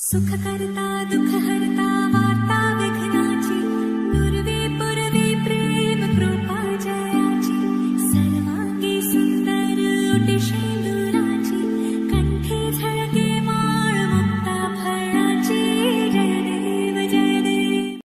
सुख करता दुख हरता वार्ता विघ्नाची पूर्वी पूर्वी प्रेम कृपा जयाची सर्वांगी सुंदर ओटी शेंदुराची कंठी झळके माळ मुक्ता फळाची जय देव जय देव।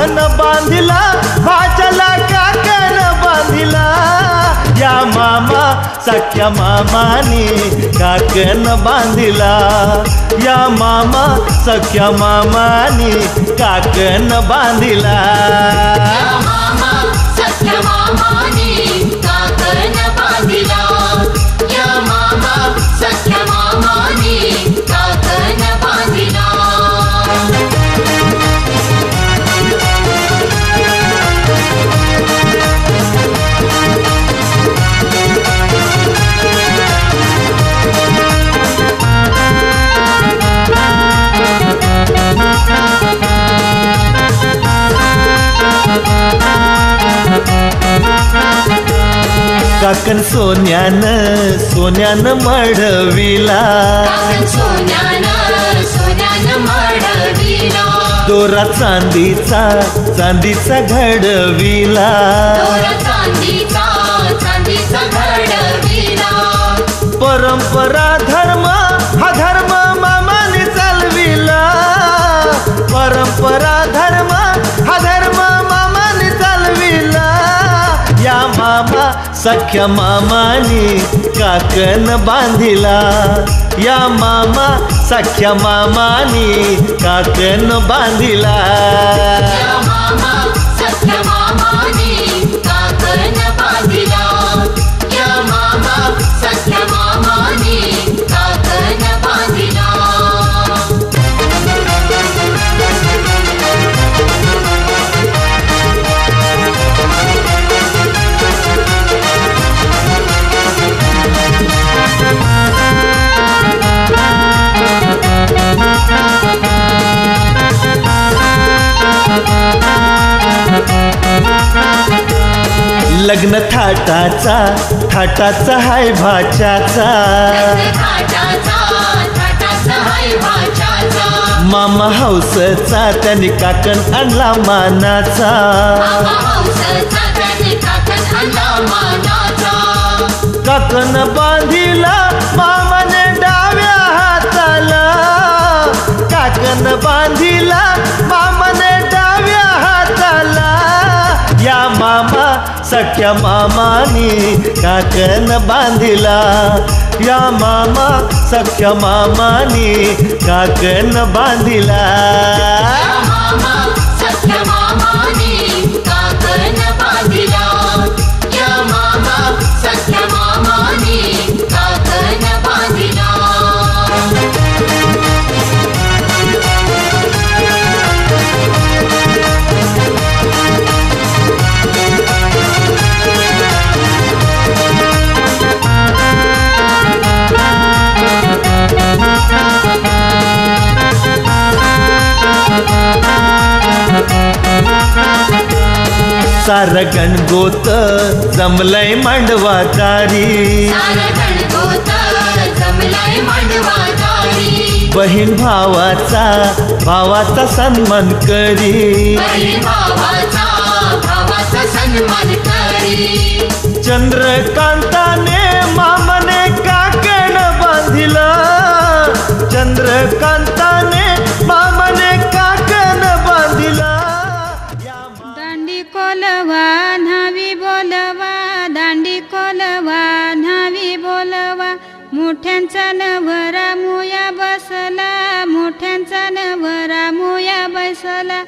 काकन बांधिला भाच्याला काकन बांधिला या मामा सख्या मामानी काकन बांधिला या मामा सख्या मामानी काकन बांधिला या मामा सख्या मामानी काकन बांधिला या मामा सख्या मामानी काकन बांधिला काकन सोन्यानं मढविला काकन सोन्यानं मढविला दोरा चांदीचा घडविला दोरा चांदीचा घडविला परंपरा धर्म हा धर्म मामाने चालविला परंपरा धर्म हा धर्म मामाने चालविला या मामा सख्या मामानी काकन बांधिला या मामा सख्या मामानी काकन बांधिला या मामा सख्या मामानी काकन बांधिला या मामा सख्या मामानी काकन बांधिला लग्न थाटाचा हाय भाच्याचा मामा हौसचा त्याने काकन आणला मानाचा काकन बांधिला मामाने डाव्या हाताला काकन बांधिला मामाने डाव्या हाताला या मामा सख्या मामानी काकन बांधिला या मामा सख्या मामानी काकन बांधिला या मामा सख्या मामानी काकन बांधिला या मामा सख्या मामानी काकन बांधिला सार गणगोत जमलय मांडवादारी बहीण भावाचा सन्मान करी चंद्रकांताने मामाने काकण बांधिला चंद्रकांताने मामाने काकण बांधिला दांडी कोलवा न्हावी बोलवा दांडी कोलवा न्हावी बोलवा मोठ्यांचा नवरा मुया बसला मोठ्यांचा नवरा मुया बसला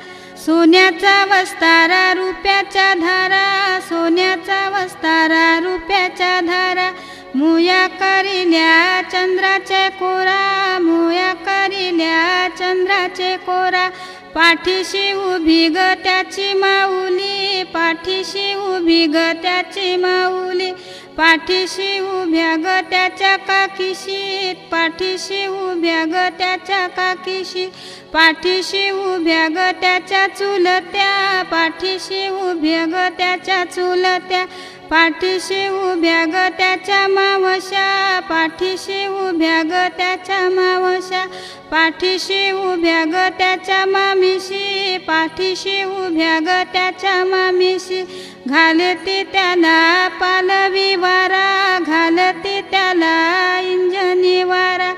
सोन्याचा वस्तारा रुपयाच्या धारा सोन्याचा वस्तारा रुपयाच्या धारा मुया करिल्या चंद्राचे कोरा मुया करिल्या चंद्राचे कोरा पाठीशी उभी ग त्याची माऊली पाठीशी उभी ग त्याची माऊली पाठीशी उभ्या ग त्याच्या काकीशी पाठीशी उभ्या ग त्याच्या काकीशी पाठीशी उभ्या ग त्याच्या चुलत्या पाठीशी उभ्या ग त्याच्या चुलत्या पाठीशी उभ्या ग त्याच्या मावश्या पाठीशी उभ्या ग त्याच्या मावश्या पाठीशी उभ्या ग त्याच्या मामीशी पाठीशी उभ्या ग त्याच्या मामीशी घालते त्याला पालवी वारा घालते त्याला इंजनी वारा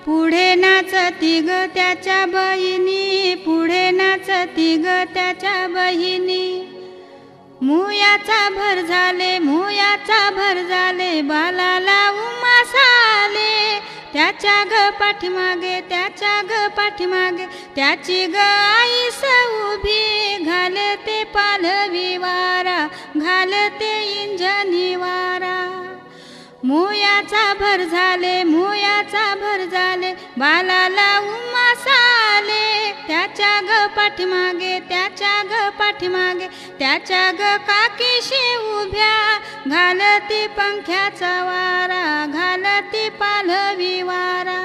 पुढे नाचती ग त्याच्या बहिणी पुढे नाचती तिघ त्याच्या बहिणी. मुयाचा भर झाले, मुयाचा भर झाले, बालाला उमास आले. त्याच्या ग पाठीमागे, त्याच्या ग पाठीमागे, त्याची ग आईस उभी. घालते पालवी वारा, घालते इंजनी वारा. मुयाचा भर झाले, मुयाचा भर झाले, बालाला उमास आले. त्याच्या ग पाठीमागे, त्याच्या ग पाठीमागे, त्याच्या ग काकीशी उभ्या. घालती पंख्याचा वारा, घालती पालवी वारा.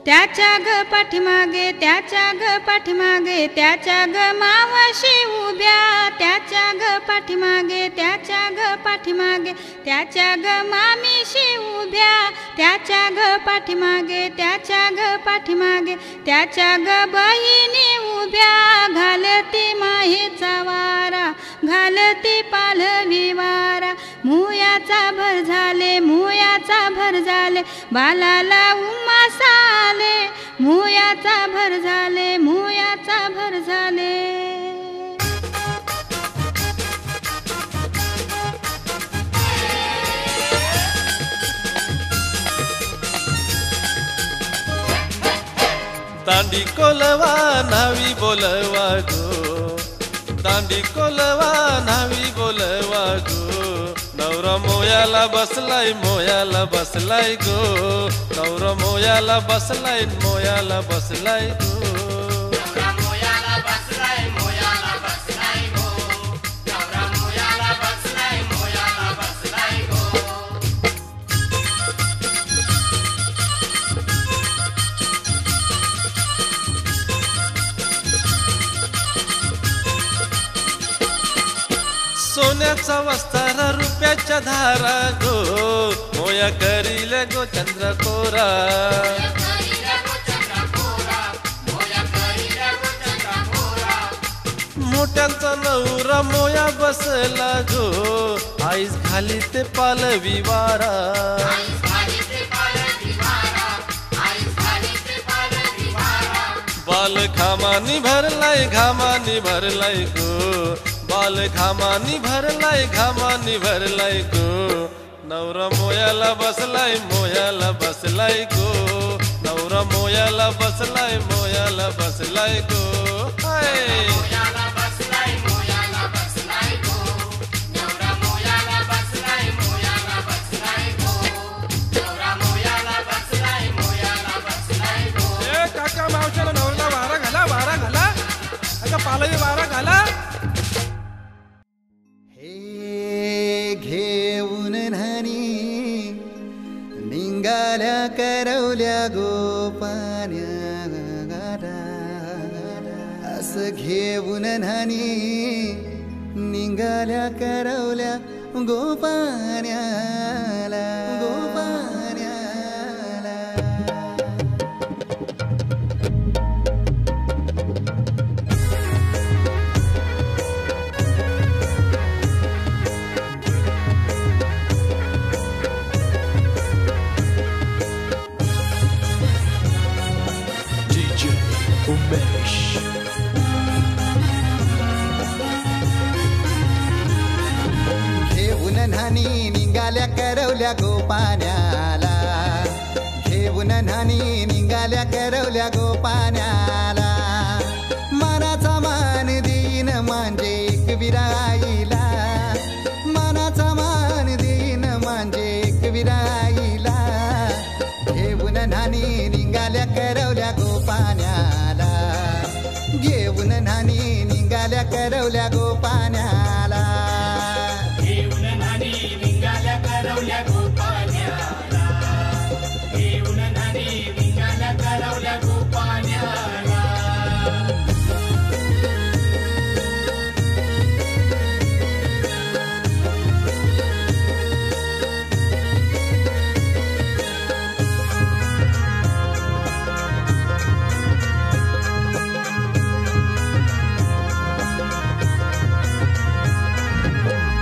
त्याच्या ग पाठीमागे, त्याच्या ग पाठीमागे, त्याच्या ग मावशी उभ्या. त्याच्या ग पाठीमागे, त्याच्या ग पाठीमागे, त्याच्या ग मामीशी उभ्या. त्याच्या ग पाठीमागे, त्याच्या ग पाठीमागे, त्याच्या ग बहिणी उभ्या. घालती माहीचा वारा, घालती पालवी वारा. मुयाचा भर झाले, मुयाचा भर झाले, बालाला उमास आले. मुयाचा भर झाले, मुयाचा भर झाले. दांडी कोलवा न्हावी बोलवा गो, दांडी कोलवा न्हावी बोलवा गो. नवरा मोयाला बसलाय, मोयाला बसलाय गो. नवरा मोयाला बसलाय, मोयाला बसलाय गो. नवरा मोयाला बसलाय, मोयाला बसलाय गो. नवरा मोयाला बसलाय, मोयाला बसलाय गो. सोन्याचा वस्तार रुपयाच्या धारा गो. मोया करील गो चंद्रकोरा. मोठ्यांचा नवरा मोया बसला गो. आईस घाली ते पालवी वारा. बाल घामानी भरलाय, घामानी भरलाय गो. बाल घामानी भरलाय, घामानी भरलाय गो. नवरा मोयाला बसलाय, मोयाला बसलाय गो. नवरा मोयाला बसलाय, मोयाला बसलाय गो. मोयाला बसलाय, मोयाला बसलाय गो. नवरा मोयाला बसलाय, मोयाला बसलाय गो. नवरा मोयाला बसलाय, मोयाला बसलाय गो. ए काका मावशाला नवऱ्याला वारा घाला, वारा घाला. आता पालवी वारा घाला. हे घेऊन न्हाणी निघाल्या करवल्या गोपान्या. असं घेऊन न्हाणी निघाल्या करवल्या गोपान्याला, गोपान्याला. घेऊन न्हाणी निघाल्या करवल्या गोपान्याला. घेऊन न्हाणी निघाल्या करवल्या गोपान्याला. मनाचा मान देईन म्हणजे एक विराईला. मनाचा मान देईन म्हणजे एक विराईला. घेऊन न्हाणी निघाल्या करवल्या गोपान्याला. घेऊन न्हाणी निघाल्या करवल्या गोपान्याला. घेऊन न्हाणी निघाल्या करवल्या गोपान्याला. घेऊन न्हाणी निघाल्या करवल्या गोपान्याला.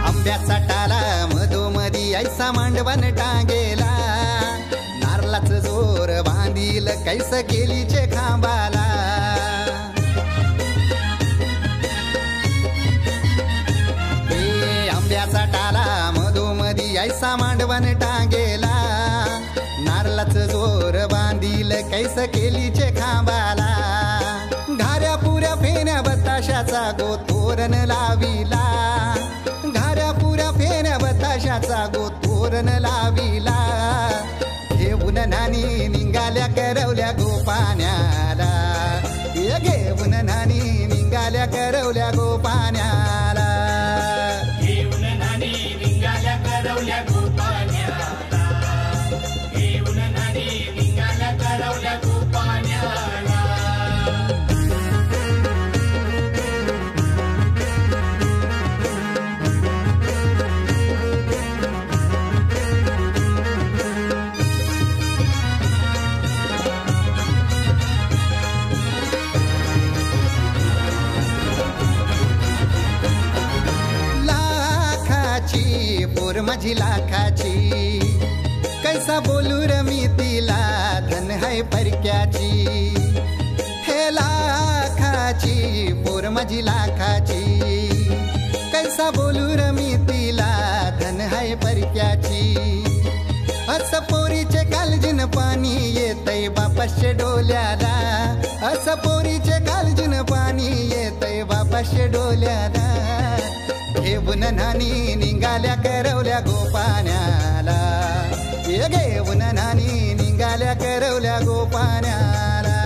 आंब्याचा टाला मधोमधी ऐसा मांडवण टांगेला. नारळाचं जोर बांधील कैस केलीचे खांबाला. ऐसा मांडवण टांगेला नारळाचं जोर बांधील कैस केलीचे खांबाला घाऱ्या पुऱ्या फेण्या बताशाचा गोतोरण लाविला घाऱ्या पुऱ्या फेण्या बताशाचा गोतोरण लाविला घेऊन नानी निघाल्या करवल्या गोपाण्याला घेऊन नानी निघाल्या करवल्या गोपाण्याला घेऊन नानी निघाल्या करवल्या गोपाण्याला घेऊन नानी निघाल्या करवल्या गोपाण्याला माझी लाखाची कैसा बोलू र मी तिला धन है परक्याची हे लाखाची पोर माझी लाखाची कैसा बोलू र मी तिला धन है परक्याची अस पोरीचे कालजीन पाणी येतय बापाशे डोल्याला अस पोरीचे कालजीन पाणी येतय बापाशे डोल्याला घेऊन नानी निघाल्या करवल्या गोपाण्याला घेऊन नानी निघाल्या करवल्या गोपाण्याला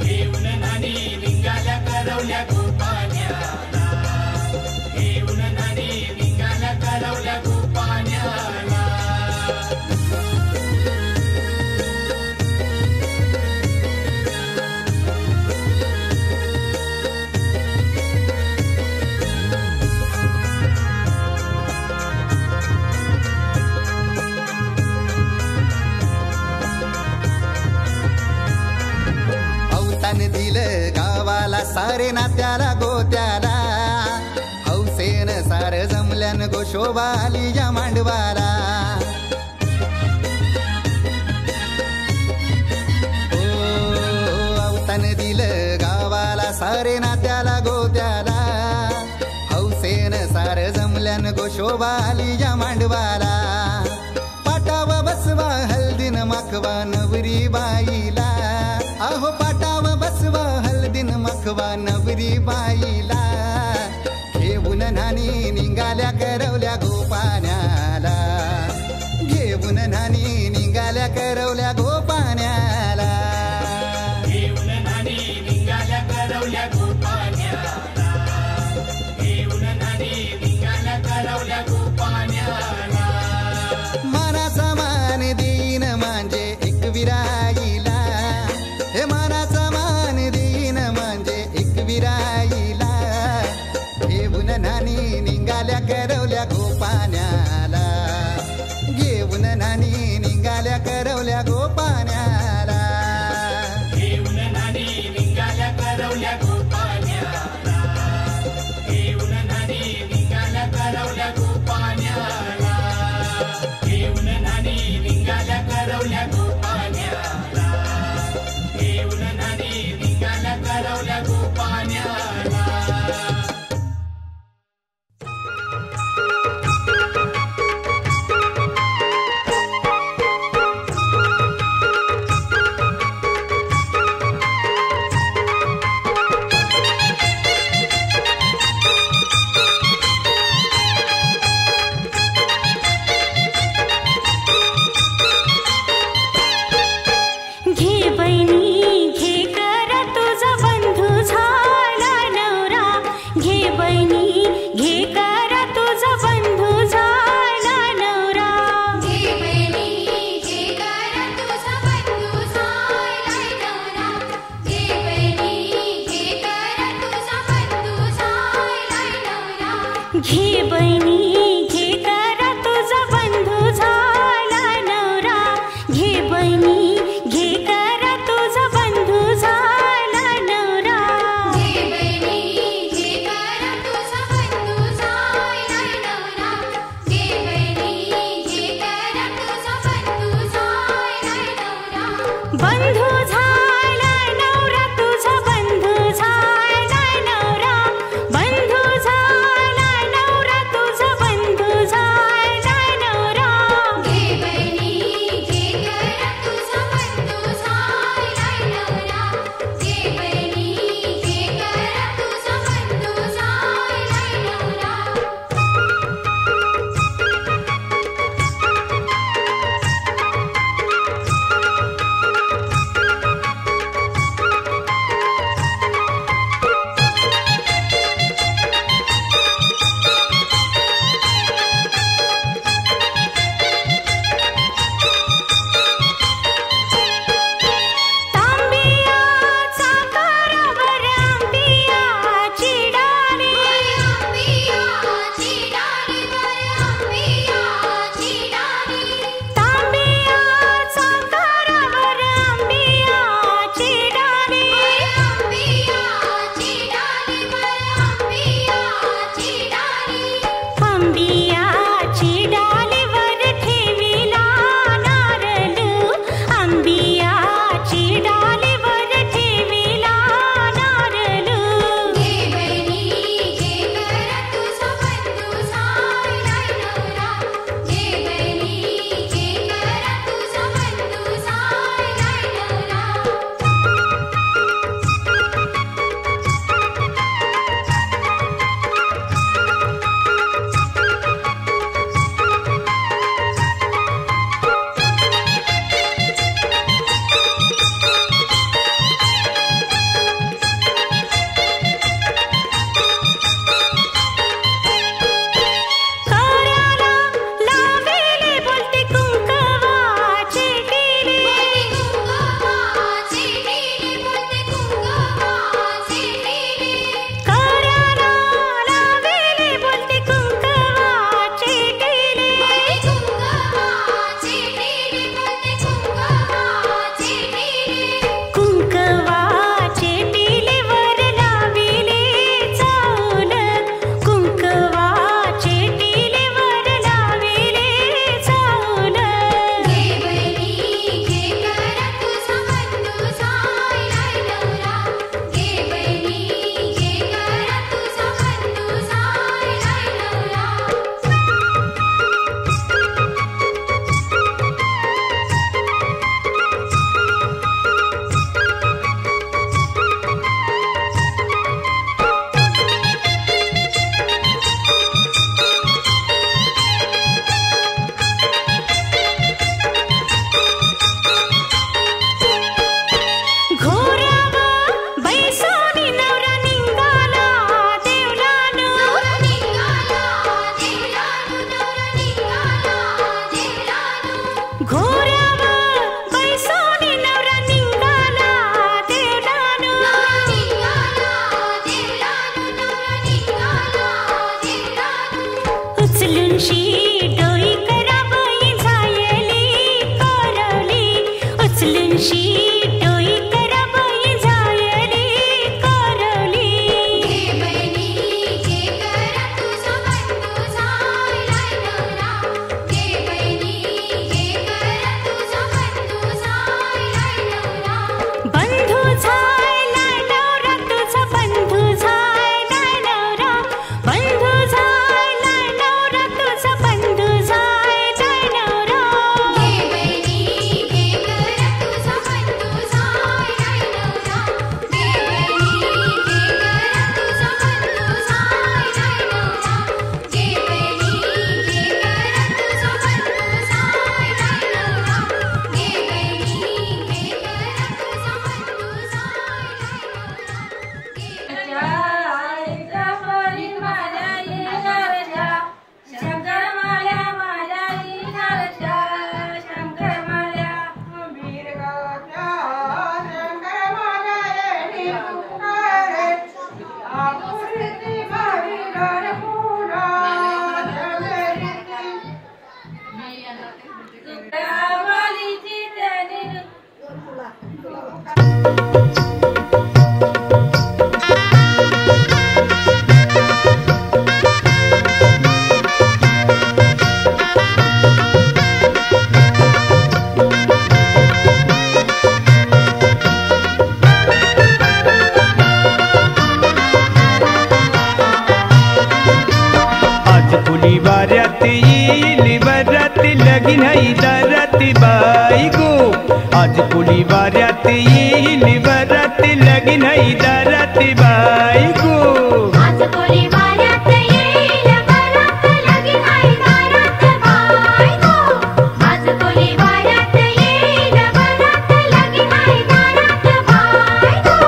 घेऊन नानी निघाल्या करवल्या गोपाण्याला घेऊन नानी निघाल्या करवल्या गोपाण्याला दिलं गावाला सारे नात्याला गोत्याला हौसेन सार जमल्यान गोशोबा आली या मांडवाला अवतान दिलं गावाला सारे नात्याला गोत्याला हौसेन सार जमल्यान गोशोबा आली या मांडवाला पाटावा बसवा हल्दीन माखवा नवरी बाईला अहो पाटावा बसवा हल्दीन मखवा नवरी बाईला घेऊन नानी निघाल्या करवल्या गोपाण्याला घेऊन नानी निघाल्या करवल्या गोपाण्याला घेऊन नानी निघाल्या करवल्या गोपाण्याला घेऊन नानी निघाल्या करवल्या गोपाण्याला मानाचा मान देईन म्हणजे एक विराईला हे मानाचा मान देईन म्हणजे एक विराईला घेऊन नानी निघाल्या करवल्या गोपाण्याला घेऊन नानी निघाल्या करवल्या गोपाण्याला घेऊन नानी निघाल्या करवल्या गोपाण्याला घेऊन नानी निघाल्या करवल्या गोपाण्याला घेऊन नानी निघाल्या करवल्या गोपाण्याला घेऊन नानी निघाल्या करवल्या गोपाण्याला बंधू झाला नवरा तुझा कोली वाऱ्यात येईल वरात लगीन है दारात बायको आज कोली वाऱ्यात येईल वरात लगीन है दारात बायको आज कोली वाऱ्यात येईल वरात लगीन है दारात बायको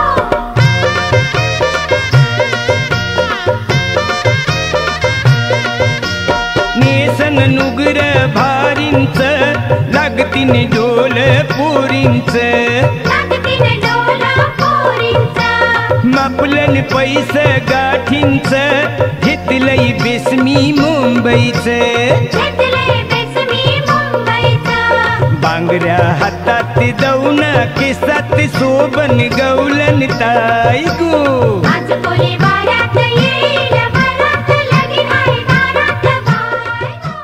नेसन नुगर भारींच लागतीन डोल पुरींच मापलन पैस गाठींच घेतलंय बेसमी मुंबईच बांगड्या हातात दौन केसात सोबन गौलन ताई गो आज कोली वाऱ्यात येईल वरात लगीन है दारात बायको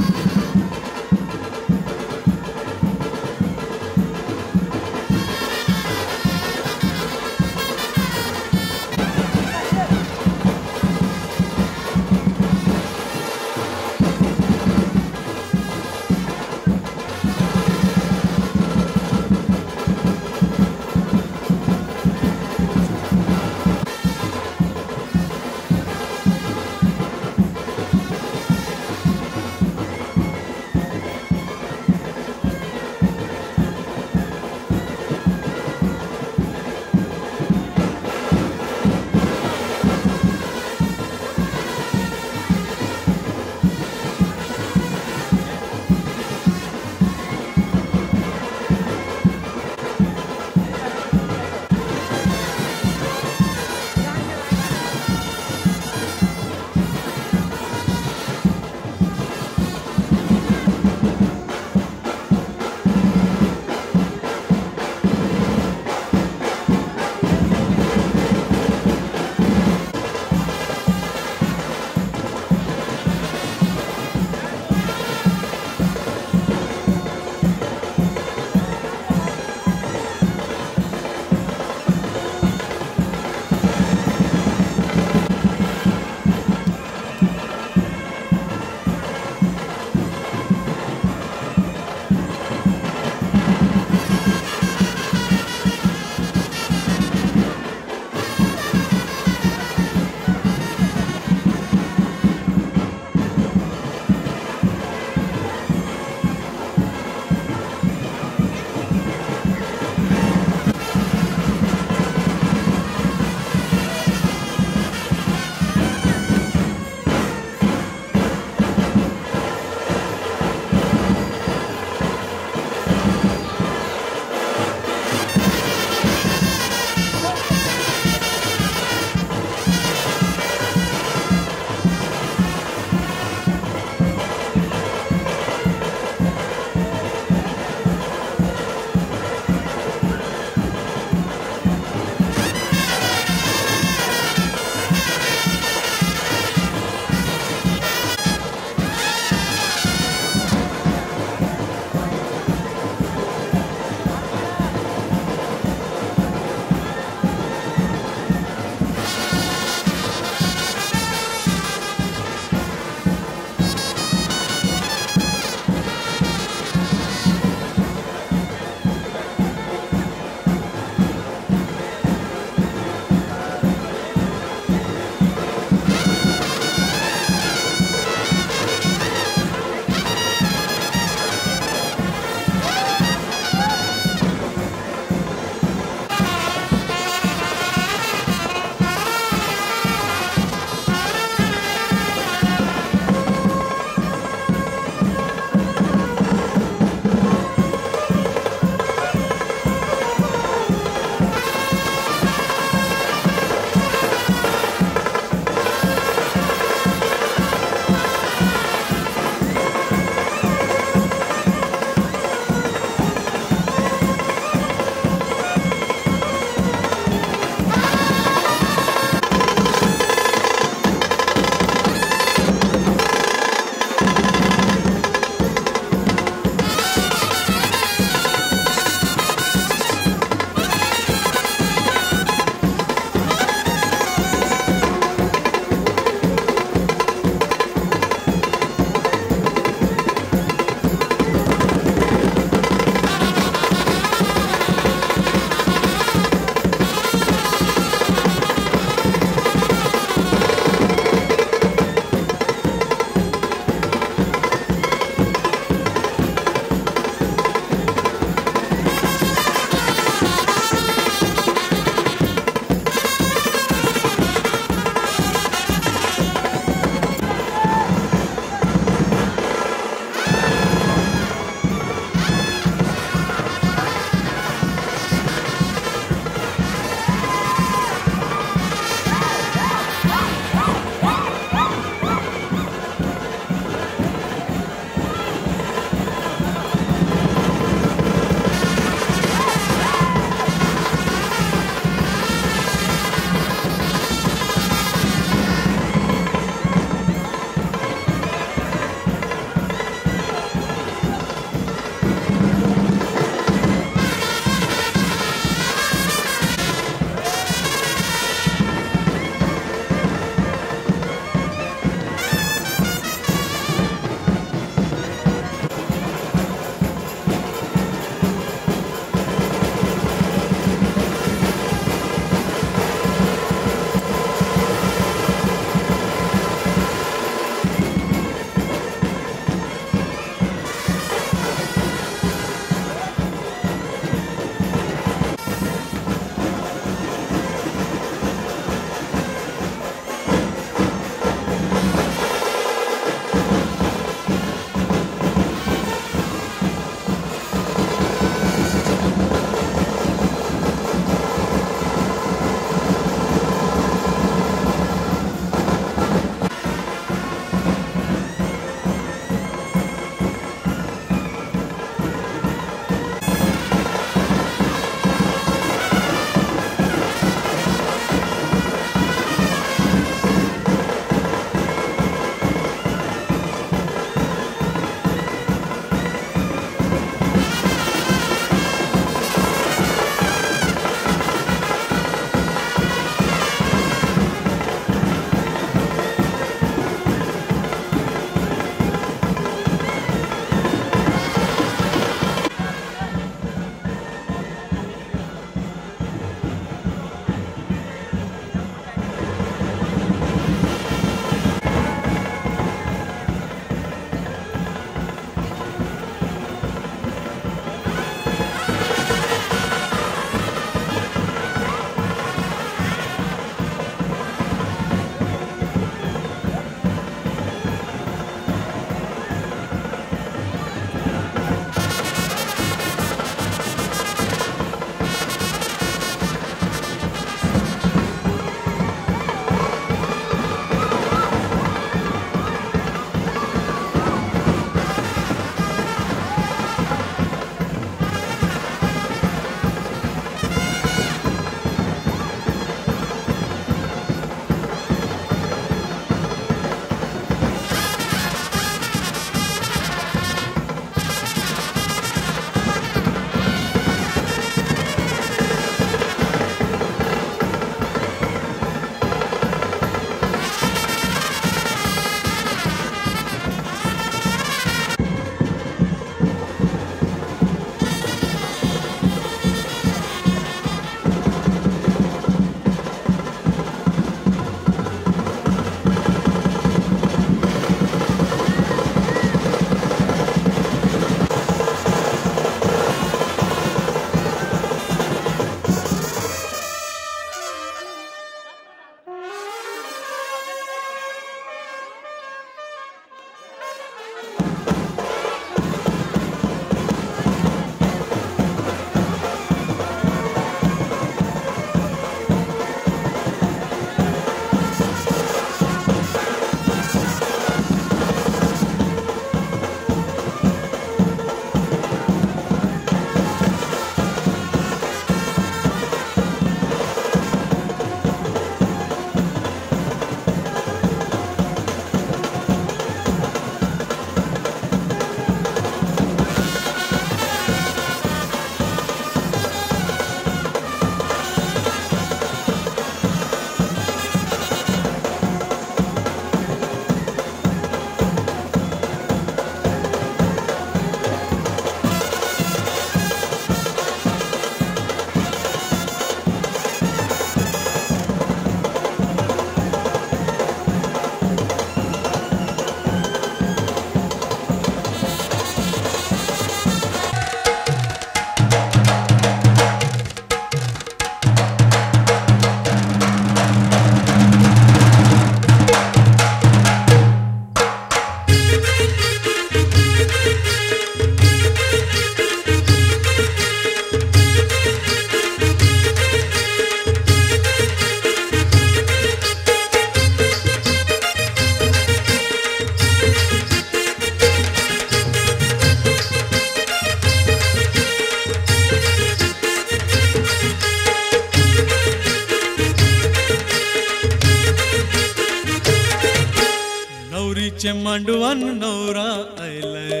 नवरीचे मांडवान नवरा आयलाय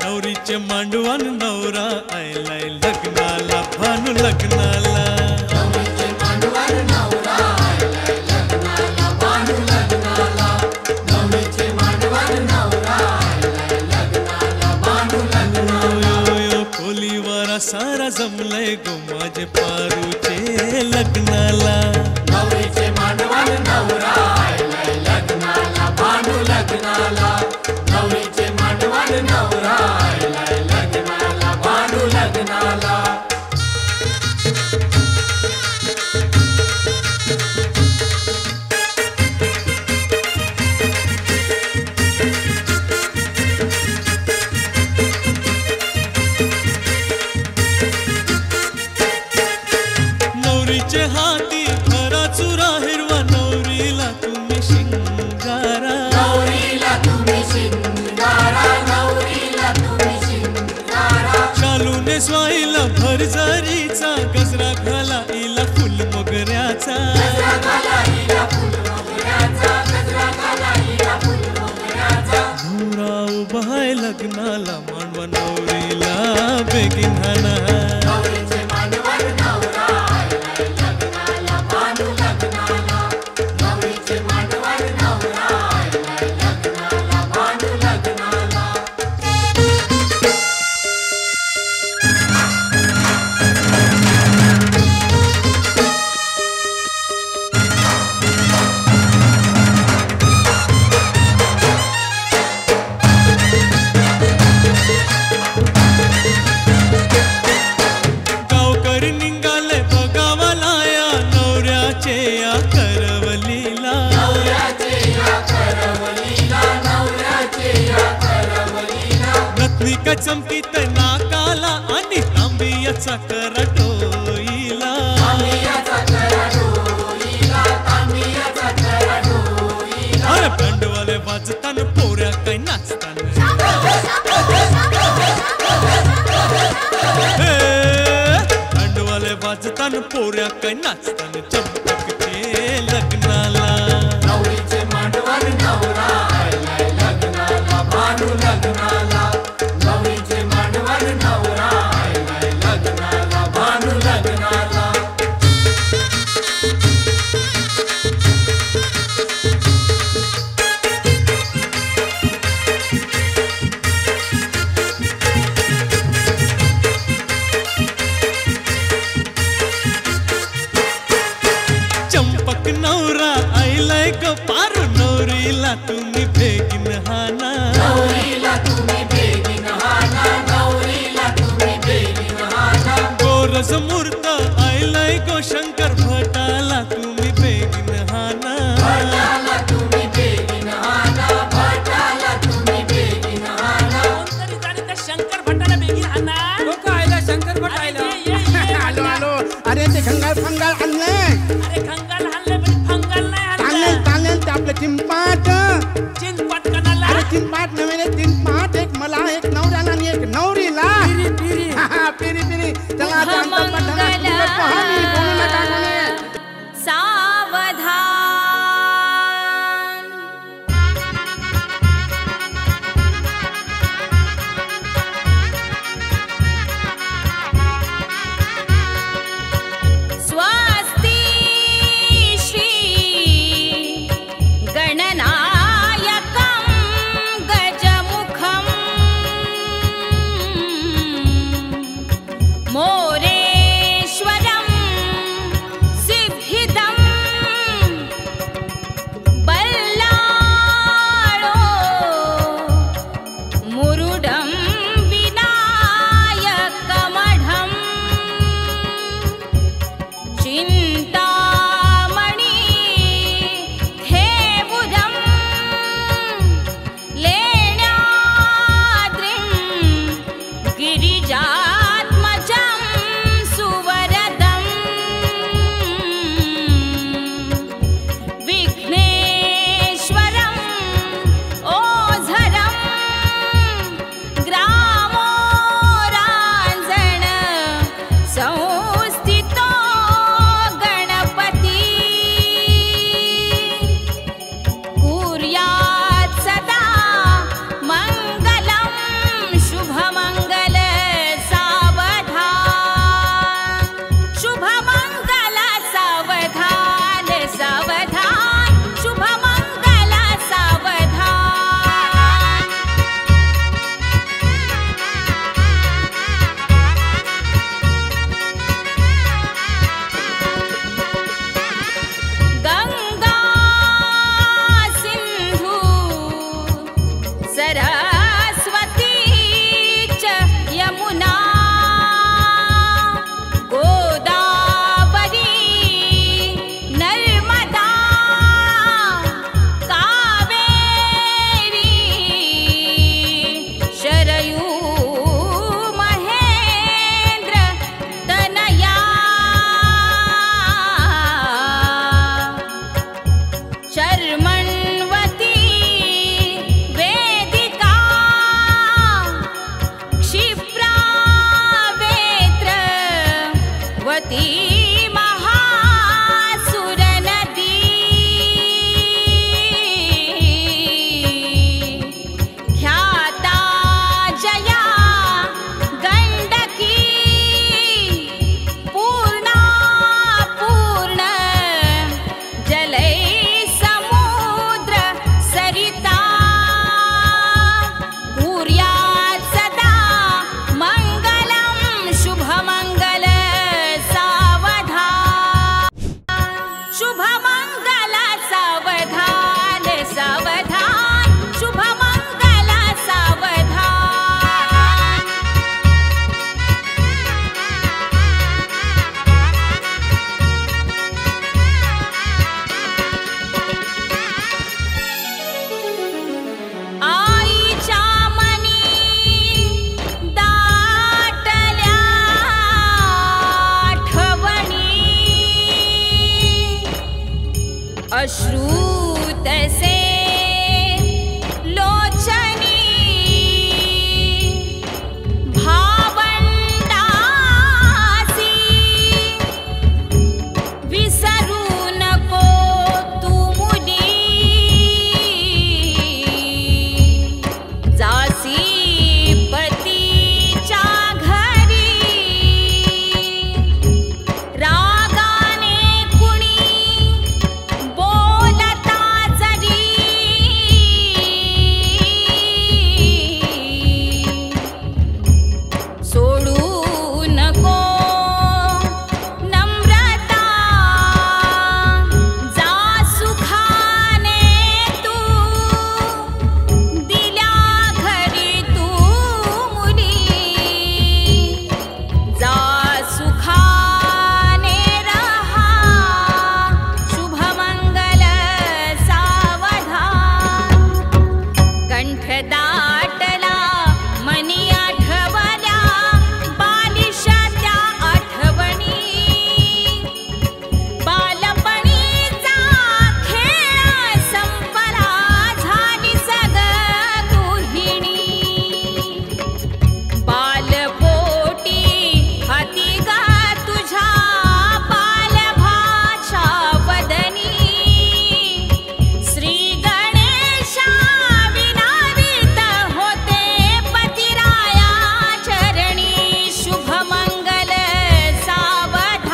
नवरीचे मांडवान नवरा आयलाय लग्नाला भानू लग्नाला खोलीवारा सारा जमलाय गो माझे पारूचे लग्नाला नवरीचे मांडवान नवरा आयलाय लग्नाला भानू लग्नाला नवरीचे मांडवान नवरा आयलाय लग्नाला भानू लग्नाला नवरीचे हाती खरा चुरा हिरवा नवरीला तुम्ही शिंगारा नवरीला तुम्ही शिंगारा नवरीला तुम्ही शिंगारा शालूने स्वाईला भरजरीचा गजरा घाला इला फुल मोगऱ्याचा गजरा घाला हिला फुल मोगऱ्याचा गजरा घाला हिला फुल मोगऱ्याचा नवरा उभा आहे लग्नाला मांडवा नवरीला बेगीन हाना नवरीचे मांडवान नवरा आयलाय लग्नाला भानू लग्नाला नवरीचे मांडवान नवरा आयलाय लग्नाला भानू लग्नाला गावकरी निघाले बघावाला या नवऱ्याचे या करवलीला नवऱ्याचे या करवलीला नवऱ्याचे या करवलीला रत्निका चमकीत नाकाला आणि तांबियाचा करटोईला तांबियाचा करडोईला तांबियाचा करडोईला अरे बंडवाले वाजताना पोऱ्या काय नाचताना बंडवाले वाजताना पोऱ्या काय नाचताना चमकचे लग्नाला नवरीचे मांडवान नवरा आयलाय लग्नाला भानू लग्नाला नवरीचे मांडवान नवरा आयलाय लग्नाला भानू लग्नाला चंपक नवरा आईलाय ग पारू नवरीला तुम्ही बेगीन हाना नवरीला तुम्ही बेगीन हाना नवरीला तुम्ही बेगीन हाना गोरज मूर्त आईलाय गो शंकर भटाला तुम्ही बेगीन हाना भटाला तुम्ही बेगीन हाना भटाला तुम्ही बेगीन हाना कोणतरी जाणे त्या शंकर भटाला बेगीन हाना लोक आयला शंकर भट आयला आलो आलो अरे ते खंगाल फंगाल आणले अरे खंगाल हाणले पण फंगाल नाही हाणले तांगेल ते आपलं चिंपाट चिंपाट कणाला अरे चिंपाट नव्हे चिंपाट एक मला एक नवऱ्याला आणि एक नवरीला पिरी पिरी चला आता आमचा पठाणात पाहणी बोलू नका कोणी सावधान स्वस्ति श्री गणनायकं गजमुखं अश्रू तसे लोचनी भावंडासी विसरू नको तू मुली जासी पतीच्या घरी रागाने कुणी बोलता जरी सोडू नको नम्रता जा सुखाने तू दिल्या घरी तू मुली जा सुखाने रहा शुभमंगल सावधान कंठ दाटला मनी आठवल्या बालिशा त्या आठवणी बालपणीचा खेळ संपला झाली सग गृहिणी बालपोटी हाती गा तुझ्या बालभाषा वदनी श्री गणेशा विनावित होते पतिराया चरणी शुभमंगल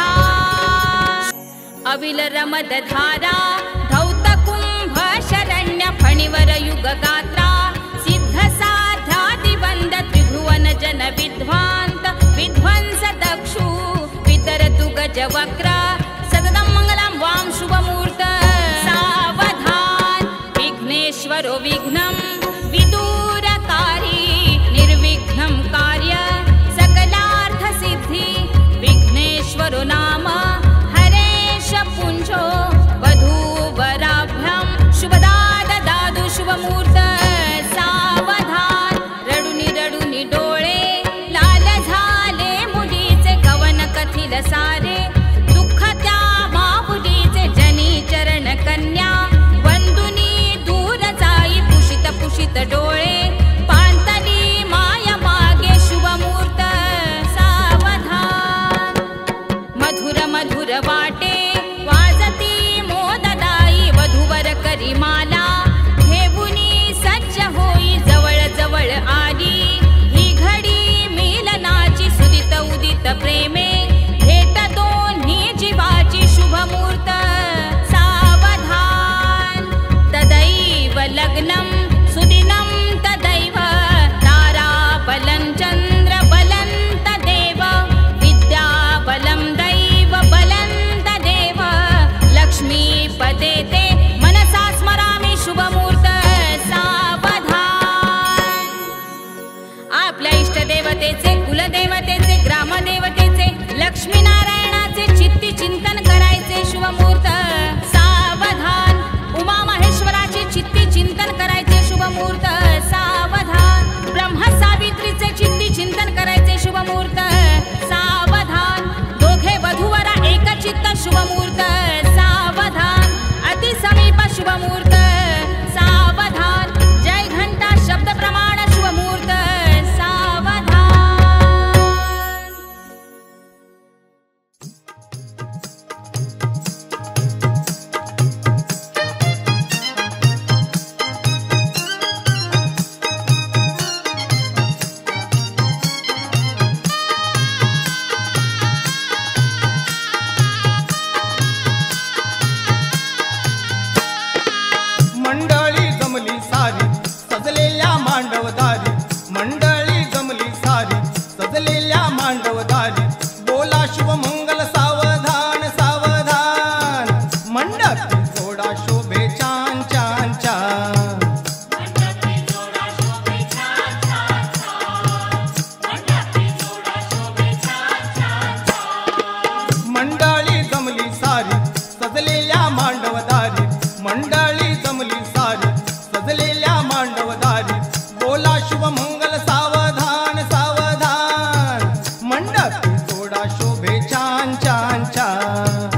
सावधान अविल रमद धारा धौत कुंभ शरण्य फणिवर युग गात्रा सिद्ध साध्यादिवंद त्रिभुवन जन विध्वांत विध्वंस दक्षु वितरतु गजवक्र सततं मंगलं वां शुभमूर्त सावधान विघ्नेश्वरो विघ्नं विदूरकारी निर्विघ्नं कार्य सकलार्थ सिद्धि विघ्नेश्वरो नाम हरेश पुंजो वधूवराभ्यां शुभदा ददातु शुभमूर्त सावधान रडुनी डोळे लाल झाले मुलीचे कवन कथिल सारे दुःख त्या माऊलीचे जनी चरण कन्या वंदुनी दूर जाई पुषित डोळे पांतली माया मागे शुभमूर्त सावधान मधुर वाटे वाजती मोददाई वधूवर करी माला घेऊनी सज्ज होई जवळ आली ही घडी मिलनाची सुदित उदित प्रेमे भेट दोन्ही जीवाची शुभमूर्त सावधान तदैव लग्नं सुदिनं तदैव ताराबलं चन्द्रबलं तदेव विद्याबलं दैवबलं तदेव लक्ष्मीपदे ते मनसा स्मरामि शुभमूर्त सावधान आपल्या इष्टदेवतेचे कुलदेवतेचे ग्रामदेवतेचे लक्ष्मीनारायणाचे चित्ती चिंतन करायचे शुभमूर्त सावधान उमा महेश्वराचे चित्ती चिंतन करायचे शुभमूर्त सावधान ब्रह्म सावित्रीचे चित्ती चिंतन करायचे शुभमूर्त सावधान दोघे वधूवरा एक चित्त शुभमूर्त सावधान अति समीप शुभमूर्त सावधान जय घंटा शब्द प्रमाण शुभमूर्त सावधान मंडळी जमली सारी सजलेल्या मांडवदारी मंडळी जमली सारी सजलेल्या मांडवदारी बोला शुभमंगल सावधान सावधान मंडपी जोडा शोभे छान छान छान मंडळी जमली सारी सजलेल्या मांडवदारी मंडळी जमली सारी सजलेल्या मांडवदारी बोला शुभमंगल सावधान सावधान मंडपी जोडा शोभे छान छान छान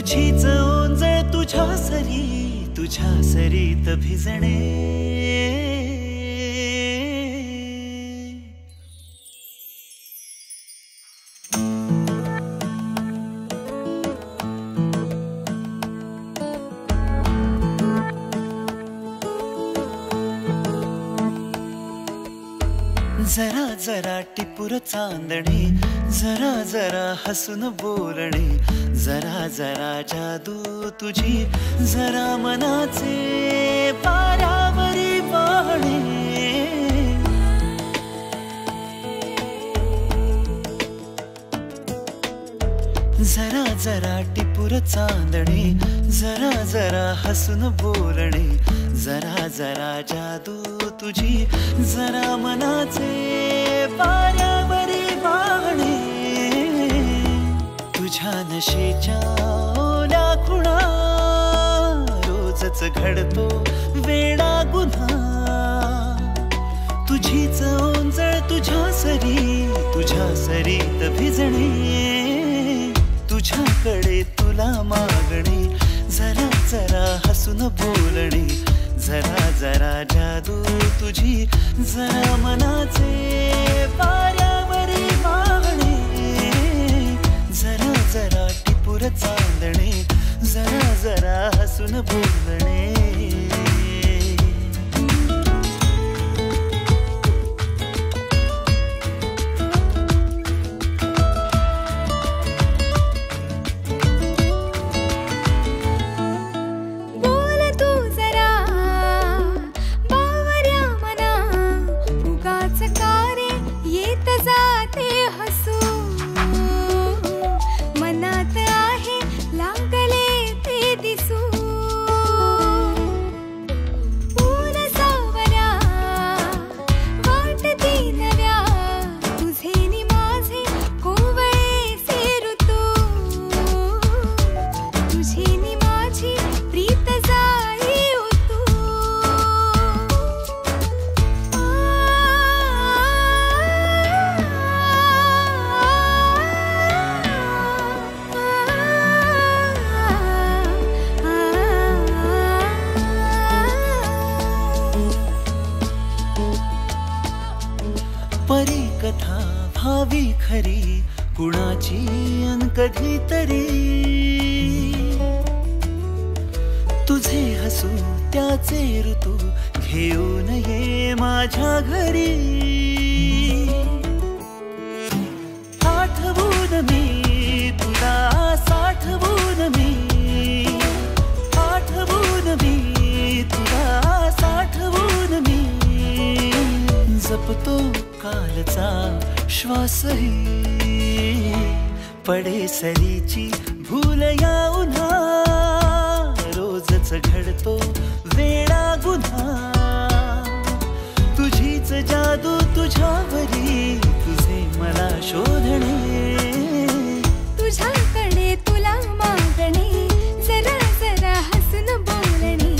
तुझीच ओंजळ तुझ्या सरीत भिजणे जरा जरा टिपूर चांदणे जरा जरा हसून बोलणे जरा जरा जादू तुझी जरा मनाचे पारावरी वाहणे जरा जरा टिपूर चांदणे जरा जरा हसून बोलणे जरा जरा जादू तुझी जरा मनाचे पारावरी वाहणे तुझ्या नशेच्या ओल्या खुणा रोजच घडतो वेडा गुन्हा तुझीच ओंजळ तुझ्या सरीत भिजणे तुझ्याकडे तुला मागणे जरा जरा हसून बोलणे जरा जरा जादू तुझी जरा मनाचे पारावरी वाहणे जरा जरा टिपूर चांदणे जरा जरा हसून बोलणे कधीतरी तुझे हसू त्याचे ऋतू घेऊन ये माझ्या घरी आठवून मी तुला साठवून मी आठवून मी तुला साठवून मी जपतो कालचा श्वासही पडे सरीची भूल या उन्हा रोजच घडतो वेडा गुन्हा तुझीच जादू तुझ्यावरी तुझे मला शोधणे तुझ्याकडे तुला मागणे जरा जरा हसून बोलणे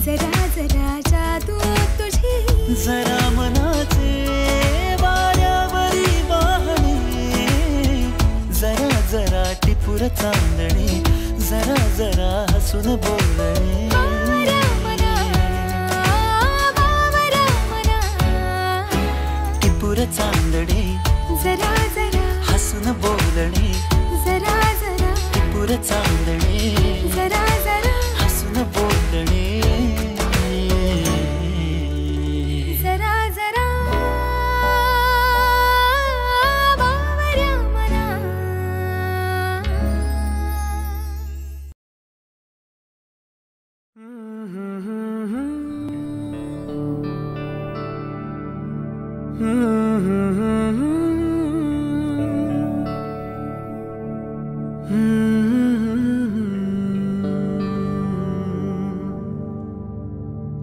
जरा जरा जादू तुझी जरा मनाचे वाऱ्यावरी वाहणे जरा जरा टिपूर चांदणे जरा जरा हसून बोलणे टिपूर चांदणे जरा जरा हसून बोलणे जरा जरा टिपूर चांदणे जरा जरा हसून बोलणे जरा जरा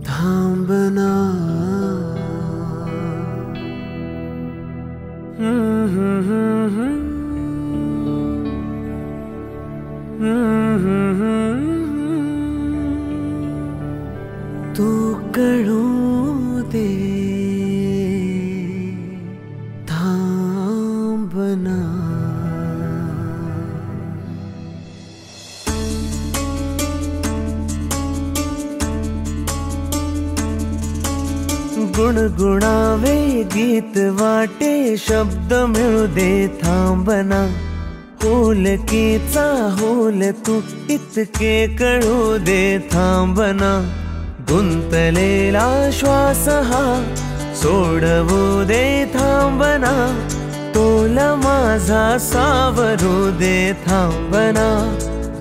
थांबना तू कळू दे थांबना गुणगुणावे गीत वाटे शब्द मिळू दे थांबना होलकीचा होल तू इतके कळू दे थांबना गुंतलेला श्वास हा सोडवू दे थांबना तोला माझा सावरू दे थांबना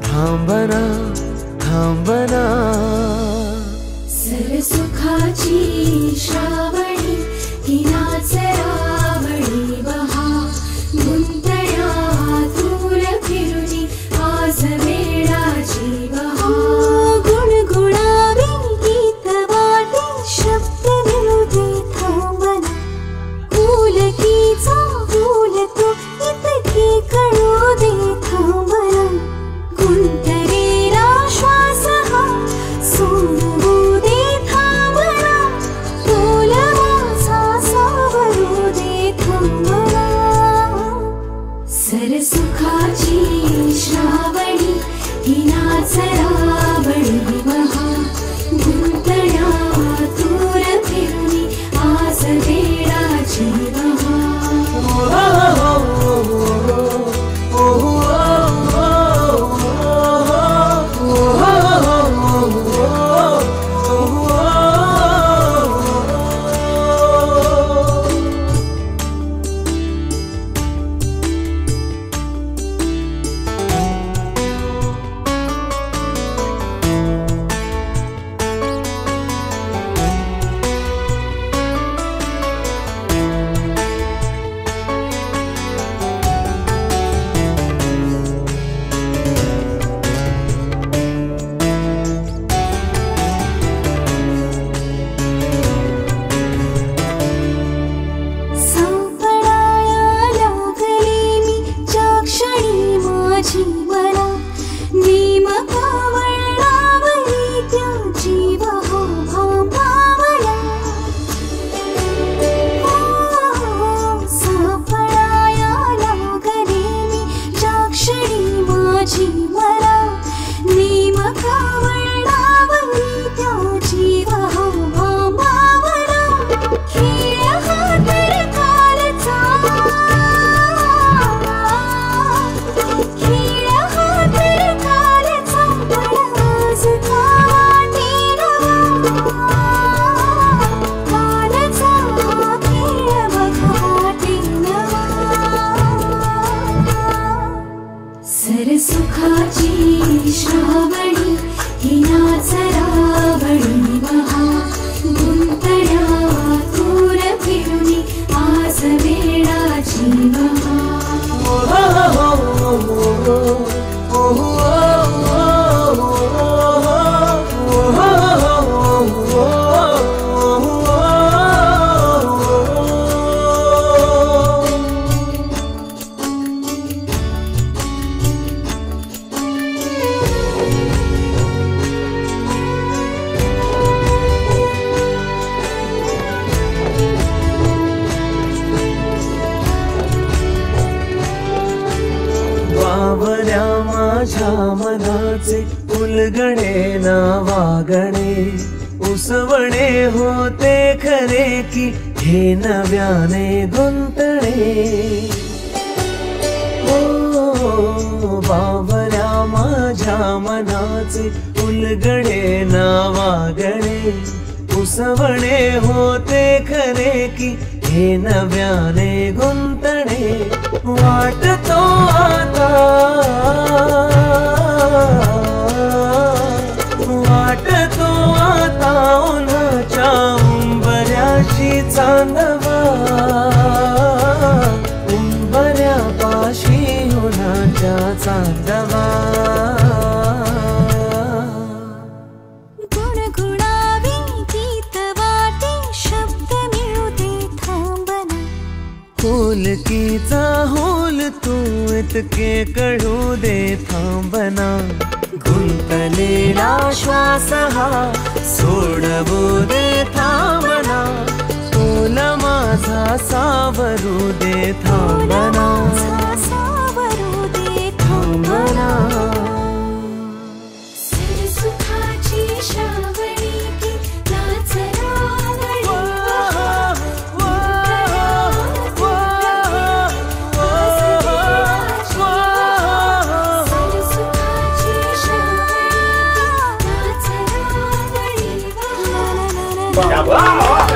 थांबना थांबना सरसुखाची श्रावणी हिनाच रावणी बहा गुंतण्यातून फिरुनी आज वेळाची बहा गुणगुणावे गीत वाटे शब्द मिळू दे थांबना फुलकीचा फुल तो इतके कळू दे थांबना गुंतलेला श्वास हा सोडवू दे थांबना तोला माझा सावरू दे थांबना सरसुखाची श्रावणी हिनाच रावणी बहा गुंतण्यातून फिरुनी आज वेळाची बहा सरसुखाची श्रावणी हिनाच रावणी बहा गुंतण्यातून फिरुनी आज वेळाची बहा बावऱ्या माझ्या मनाचे उलगणे ना वागणे उसवणे होते खरे की हे नव्याने गुंतणे ओ बावऱ्या माझ्या मनाचे उलगणे ना वागणे उसवणे होते खरे की हे नव्याने गुंतणे वाटतो आता वाटतो आता उन्हाच्या उंबऱ्याशी चांदवा उंबऱ्यापाशी उन्हाच्या चांदवा गुणगुणावे गीत वाटे शब्द मिळू दे थांबना होलकीचा होल तू इतके कळू दे थांबना गुंतलेला श्वास हा सोडवू दे थांबना तोला माझा सावरू दे थांबना सावरू दे थांबना सरसुखाची श्रावणी हिनाच रावणी बहा बहरले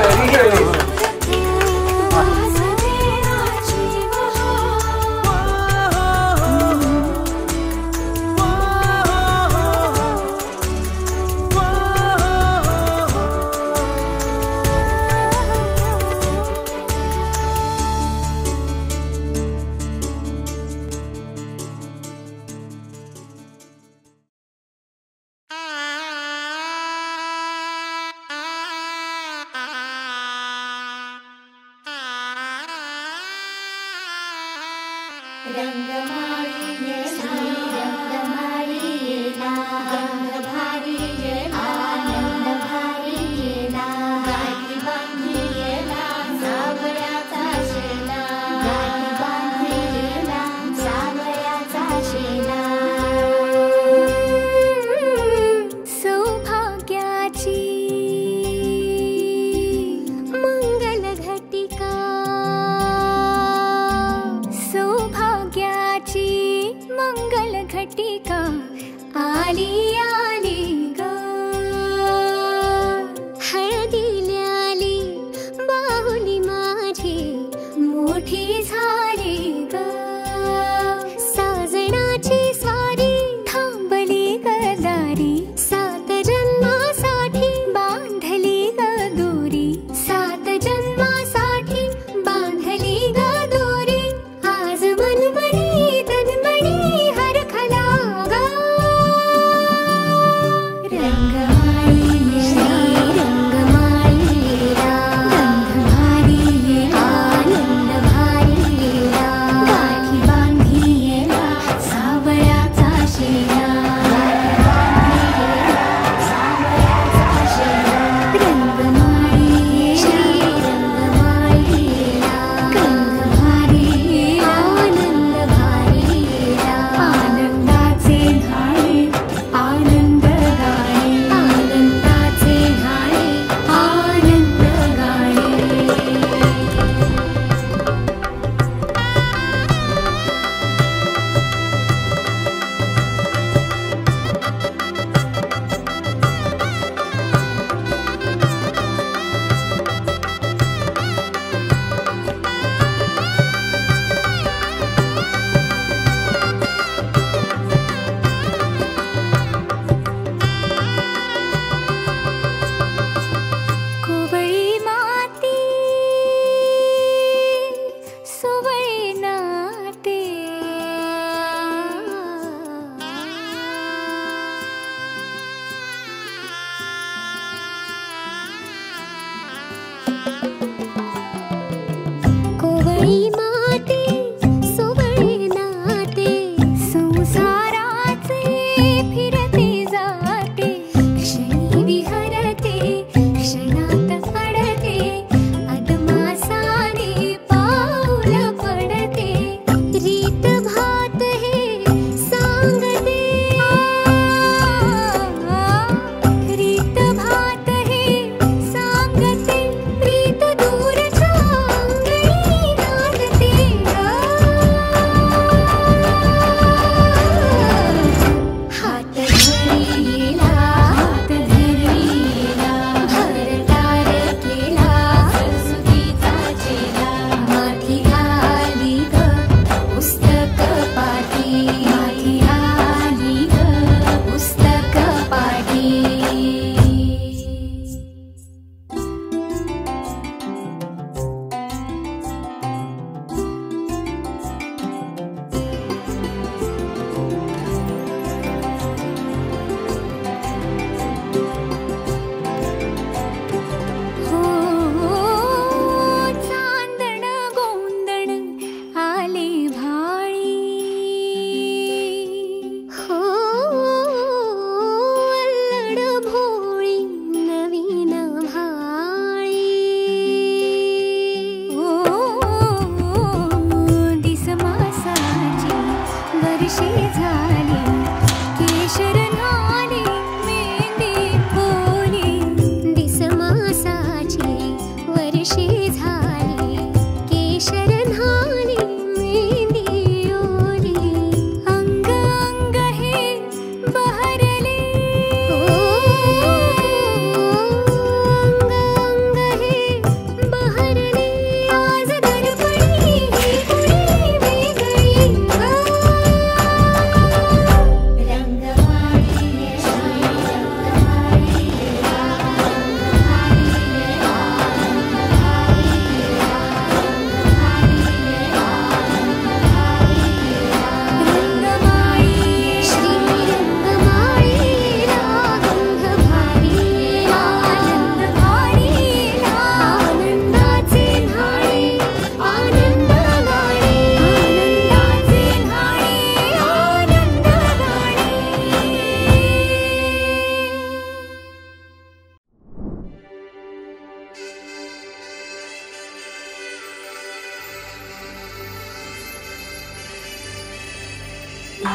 ही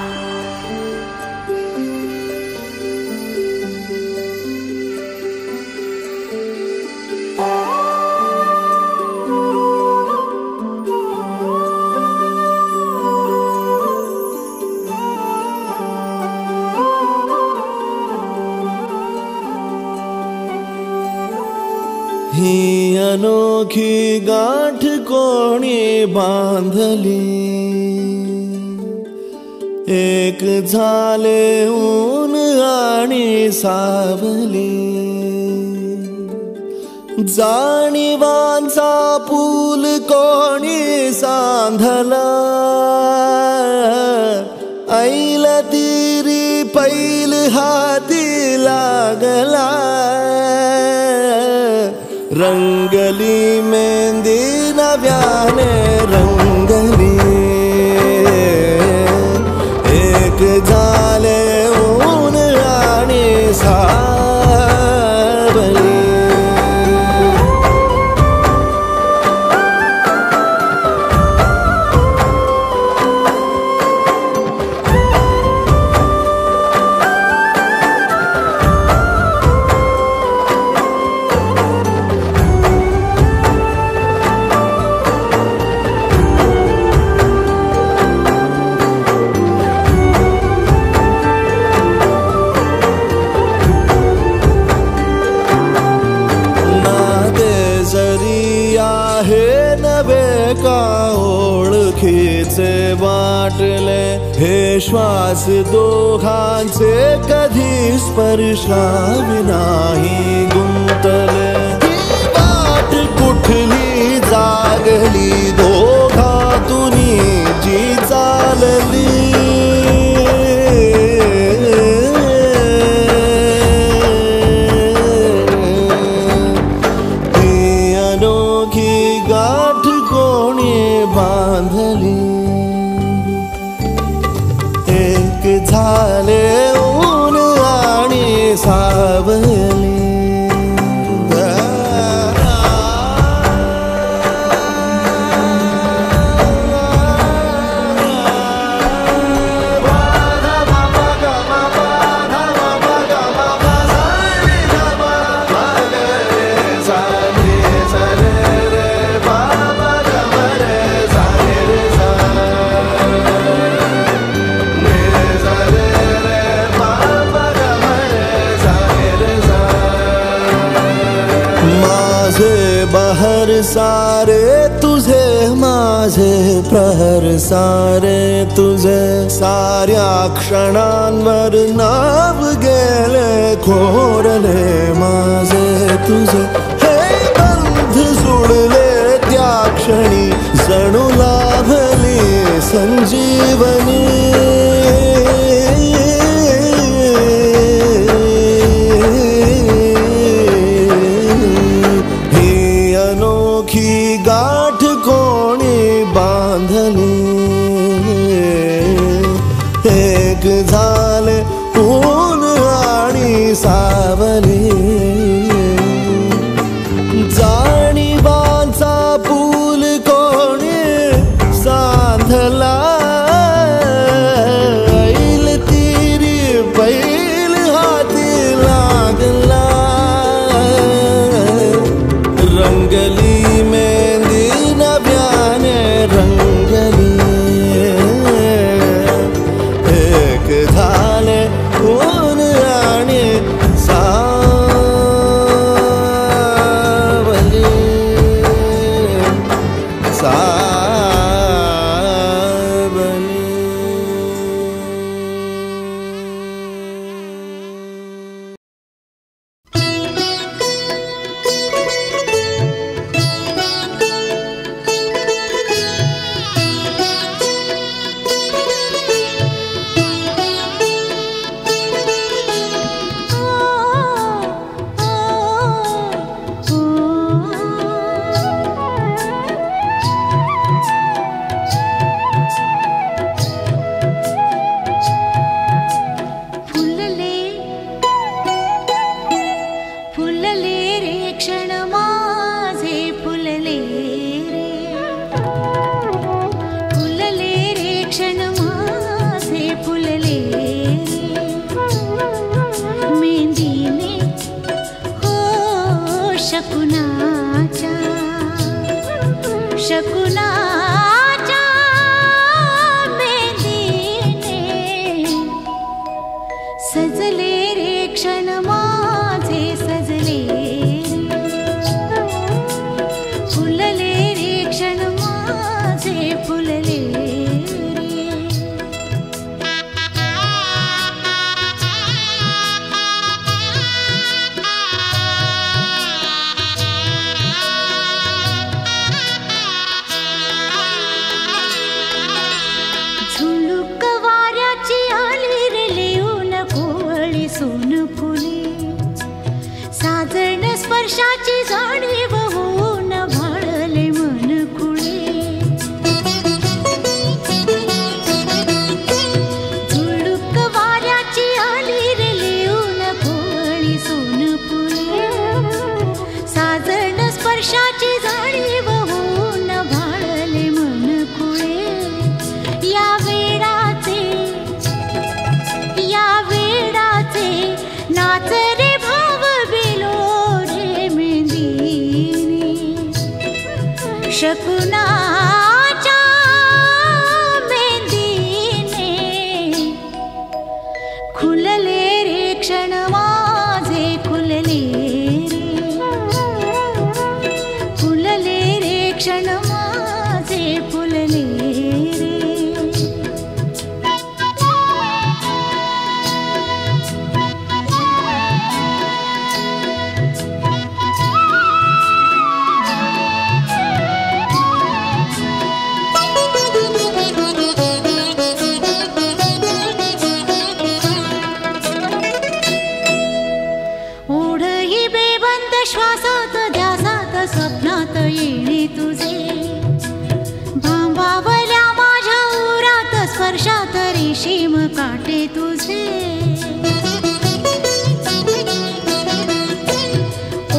अनोखी गाठ कोणी बांधली, एक झाले ऊन आणि सावली, जाणीवांचा पूल कोणी सांधला, ऐल तिरी पैल हाती लागला, रंगली मेहंदी नव्याने रंगली, एक झाले ऊन आणि सावली. ओळखीचे वाटले हे श्वास दोघांचे कधी स्पर्शाविनाही गुंतले, वाट कुठली जागली दोघातुनी जी चालली, ही अनोखी गाठ कोणी बांधली, एक झाले ऊन आणि सावली. बहर सारे तुझे माझे प्रहर सारे तुझे, साऱ्या क्षणांवर नाव गेले खोरले माझे तुझे, हे बंध जुळले त्या क्षणी जणू लाभली संजीवनी, गाठ कोणी बांधली, एक झाले ऊन आणि सावली, जाणीवांचा पूल कोणी सांधला, ऐल तिरी पैल हाती लागला, रंगली मेहंदी शकुनाच्या मेंदीने सजले रे क्षण माझे सजले फुलले रे क्षण माझे फुलले झुळूक वाऱ्याची आली रे लिहून कोवळी सोन फुले साजण स्पर्शाची जाणीव होऊन भाळले मन खुळे झुळूक वाऱ्याची आली रे लिहून कोवळी सोन फुले साजण स्पर्शाची जाणीव होऊन भाळले मन खुळे या वेडाचे नाच रे भाव बिलो रे मेंदीने शकुनाच्या मेंदीने खुलले रे क्षण माझे खुलले रे फुलले रे क्षण माझे फुलले रे ओढही बेबंद श्वासात ध्यासात स्वप्नात येणे तुझे भांबावल्या माझ्या उरात स्पर्शात रेशीम काटे तुझे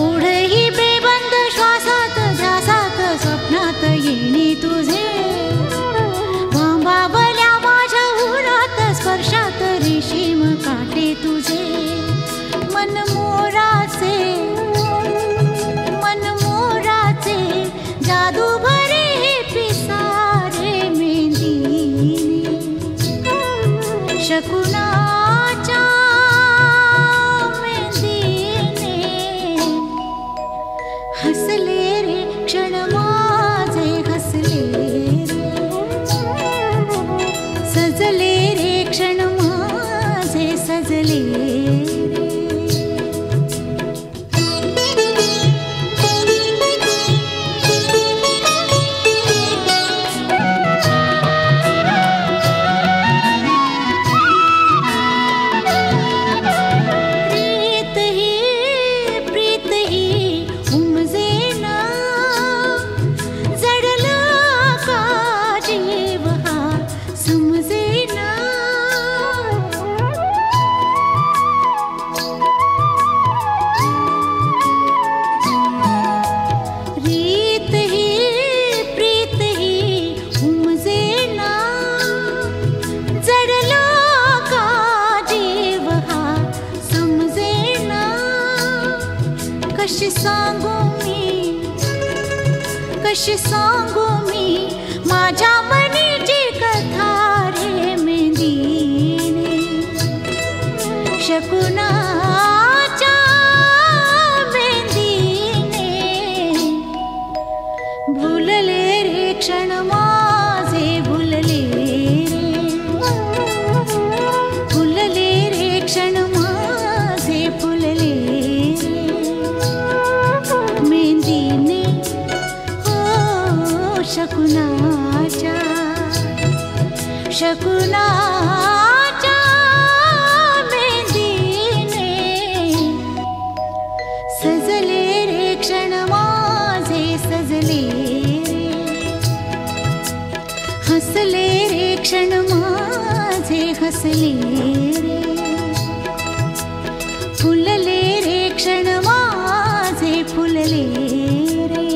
ओढही बेबंद श्वासात ध्यासात स्वप्नात येणे तुझे भांबावल्या माझ्या उरात स्पर्शात रेशीम काटे तुझे मन मोराचे जादू भरे पिसारे मेंदीने शकुनाच्या मेंदीने हसले रे क्षण माझे हसले रे सजले रे क्षण माझे सजले कशी सांगू मी माझ्या मनीची कथा रे मेंदीने शकुनाच्या मेंदीने भुलले रे क्षण माझे भुलले रे फुलले रे क्षण माझे फुलले रे मेंदीने शकुनाच्या मेंदीने सजले रे क्षण माझे सजले रे हसले रे क्षण माझे हसले रे फुलले रे क्षण माझे फुलले रे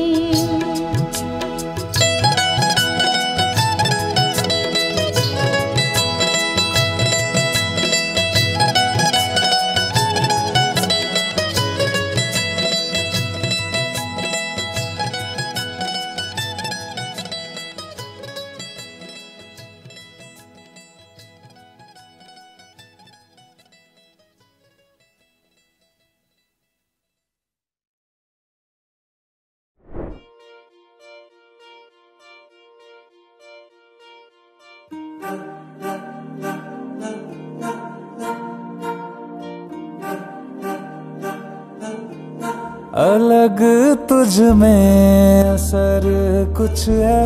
अलग तुझ में असर कुछ है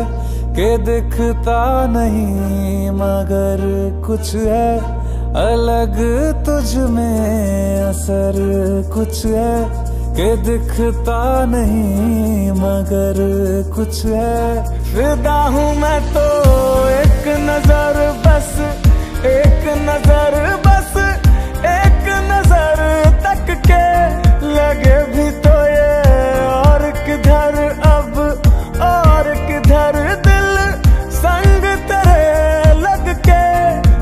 के दिखता नहीं मगर कुछ है। अलग तुझ में असर कुछ है के दिखता नहीं मगर कुछ है। फिदा हूँ मैं तो एक नजर बस, एक नजर बस, एक नजर तक के लगे भी तो ये और किधर अब और किधर दिल संग तेरे लग के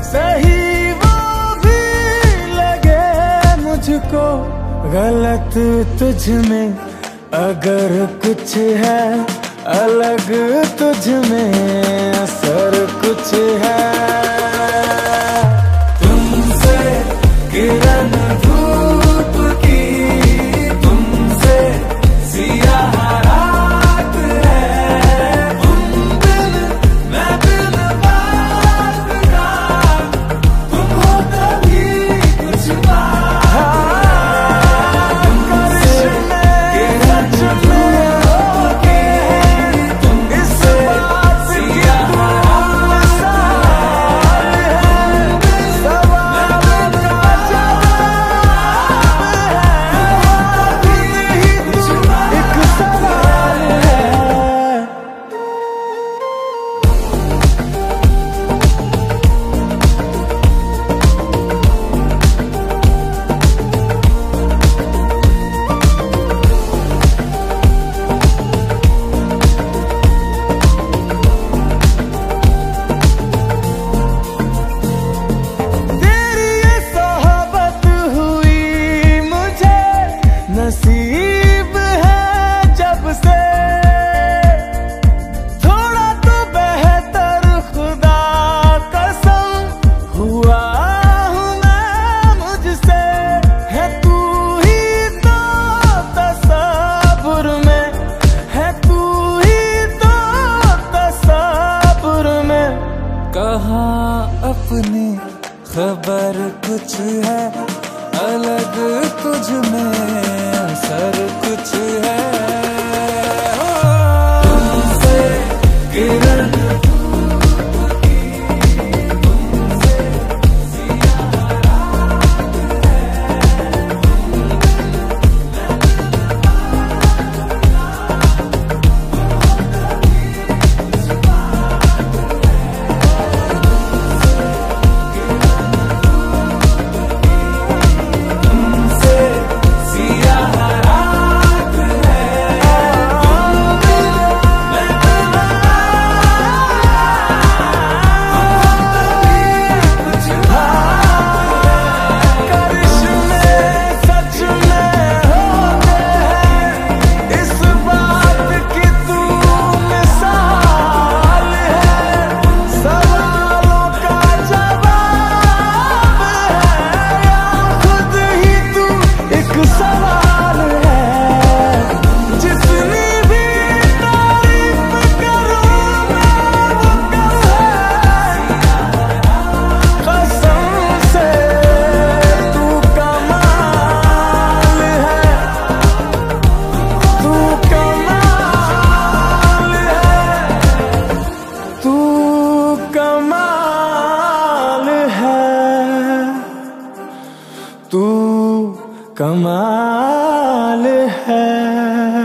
सही वो भी लगे मुझको गलत तुझ में अगर कुछ है। अलग तुझ में असर कुछ है। तुमसे किरण धूप की, तुमसे सियाह रात है। तुम बिन मैं बिन बात का, तुम हो तभी कुछ बात। नसीब है जब से थोड़ा तो बेहतर खुदा कसम हुआ हूँ मैं मुझसे। है तू ही तो तसव्वुर में, है तू ही तो तसव्वुर में। कहाँ अपनी खबर कुछ है अलग तुझ में असर कुछ है। तुमसे किरण कमाल है।